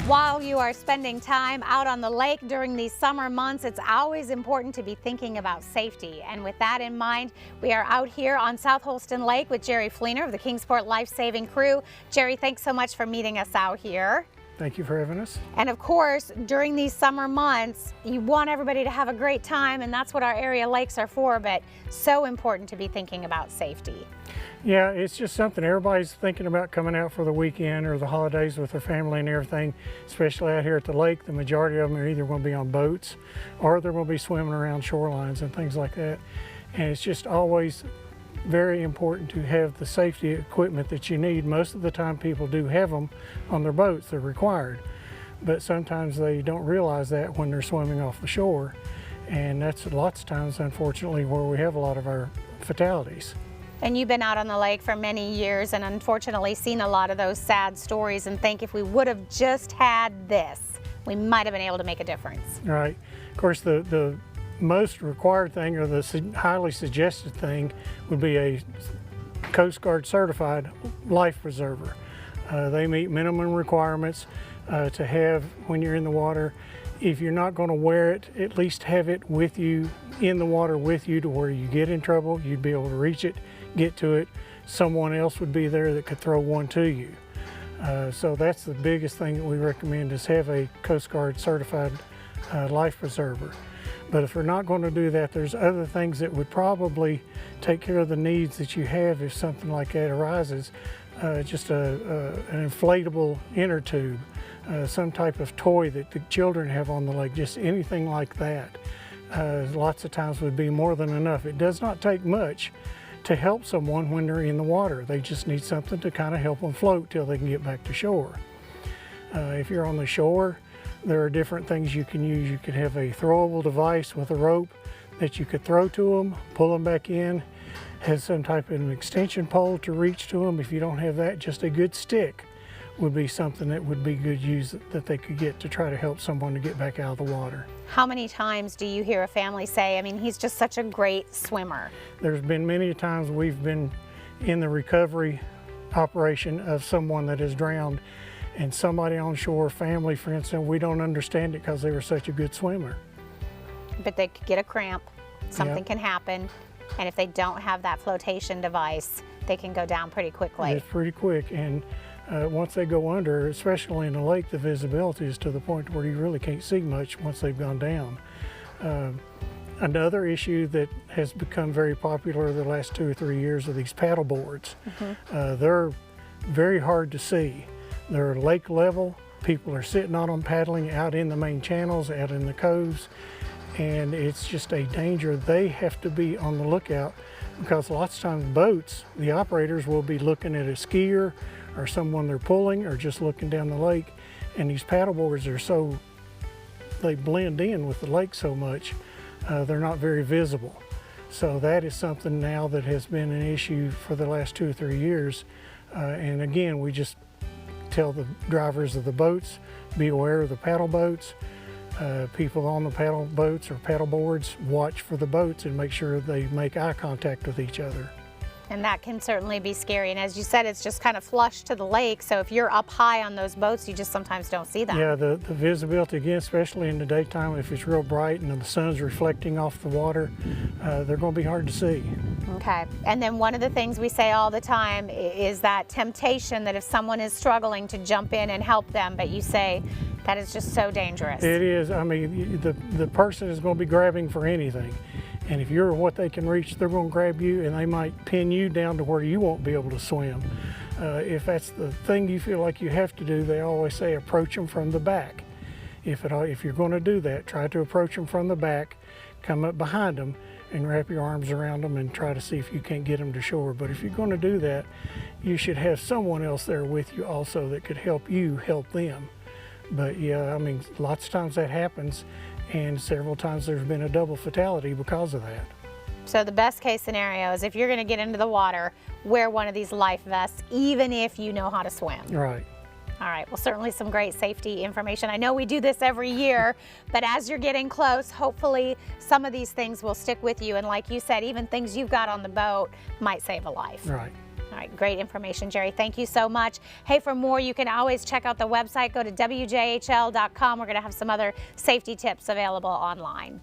While you are spending time out on the lake during these summer months, it's always important to be thinking about safety. And with that in mind, we are out here on South Holston Lake with Jerry Fleenor of the Kingsport Lifesaving Crew. Jerry, thanks so much for meeting us out here. Thank you for having us. And of course, during these summer months, you want everybody to have a great time, and that's what our area lakes are for, but so important to be thinking about safety. Yeah, it's just something everybody's thinking about coming out for the weekend or the holidays with their family and everything, especially out here at the lake. The majority of them are either going to be on boats or they're going to be swimming around shorelines and things like that. And it's just always very important to have the safety equipment that you need. Most of the time people do have them on their boats, they're required. But sometimes they don't realize that when they're swimming off the shore. And that's lots of times, unfortunately, where we have a lot of our fatalities. And you've been out on the lake for many years and unfortunately seen a lot of those sad stories and think if we would have just had this, we might have been able to make a difference. Right. Of course, the most required thing, or the highly suggested thing, would be a Coast Guard certified life preserver. They meet minimum requirements to have when you're in the water. If you're not going to wear it, at least have it with you, in the water with you, to where you get in trouble, you'd be able to reach it, get to it. Someone else would be there that could throw one to you. So that's the biggest thing that we recommend, is have a Coast Guard certified life preserver. But if we're not going to do that, there's other things that would probably take care of the needs that you have if something like that arises. Just an inflatable inner tube, some type of toy that the children have on the lake, just anything like that. Lots of times would be more than enough. It does not take much to help someone when they're in the water. They just need something to kind of help them float till they can get back to shore. If you're on the shore, there are different things you can use. You could have a throwable device with a rope that you could throw to them, pull them back in, has some type of an extension pole to reach to them. If you don't have that, just a good stick would be something that would be good use that they could get to try to help someone to get back out of the water. How many times do you hear a family say, I mean, he's just such a great swimmer? There's been many times we've been in the recovery operation of someone that has drowned, and somebody on shore, family, for instance, we don't understand it because they were such a good swimmer. But they could get a cramp, something Yep. can happen, and if they don't have that flotation device, they can go down pretty quickly. It's pretty quick, and once they go under, especially in the lake, the visibility is to the point where you really can't see much once they've gone down. Another issue that has become very popular the last 2 or 3 years are these paddle boards. They're very hard to see. They're lake level. People are sitting on them paddling out in the main channels, out in the coves, and it's just a danger. They have to be on the lookout because lots of times boats, the operators will be looking at a skier or someone they're pulling, or just looking down the lake, and these paddle boards are so, they blend in with the lake so much, they're not very visible. So that is something now that has been an issue for the last 2 or 3 years. And again, we just tell the drivers of the boats, be aware of the paddle boats. People on the paddle boats or paddle boards, watch for the boats and make sure they make eye contact with each other. And that can certainly be scary. And as you said, it's just kind of flush to the lake. So if you're up high on those boats, you just sometimes don't see them. Yeah, the visibility, again, especially in the daytime, if it's real bright and the sun's reflecting off the water, they're going to be hard to see. Okay. And then one of the things we say all the time is that temptation that if someone is struggling to jump in and help them, but you say that is just so dangerous. It is. I mean, the person is going to be grabbing for anything. And if you're what they can reach, they're going to grab you, and they might pin you down to where you won't be able to swim. If that's the thing you feel like you have to do, they always say approach them from the back. If you're going to do that, try to approach them from the back, come up behind them, and wrap your arms around them and try to see if you can't get them to shore. But if you're going to do that, you should have someone else there with you also that could help you help them. But yeah, I mean, lots of times that happens, and several times there's been a double fatality because of that. So the best case scenario is if you're going to get into the water, wear one of these life vests, even if you know how to swim. Right. All right, well, certainly some great safety information. I know we do this every year, but as you're getting close, hopefully some of these things will stick with you. And like you said, even things you've got on the boat might save a life. Right. All right, great information, Jerry. Thank you so much. Hey, for more, you can always check out the website. Go to wjhl.com. We're going to have some other safety tips available online.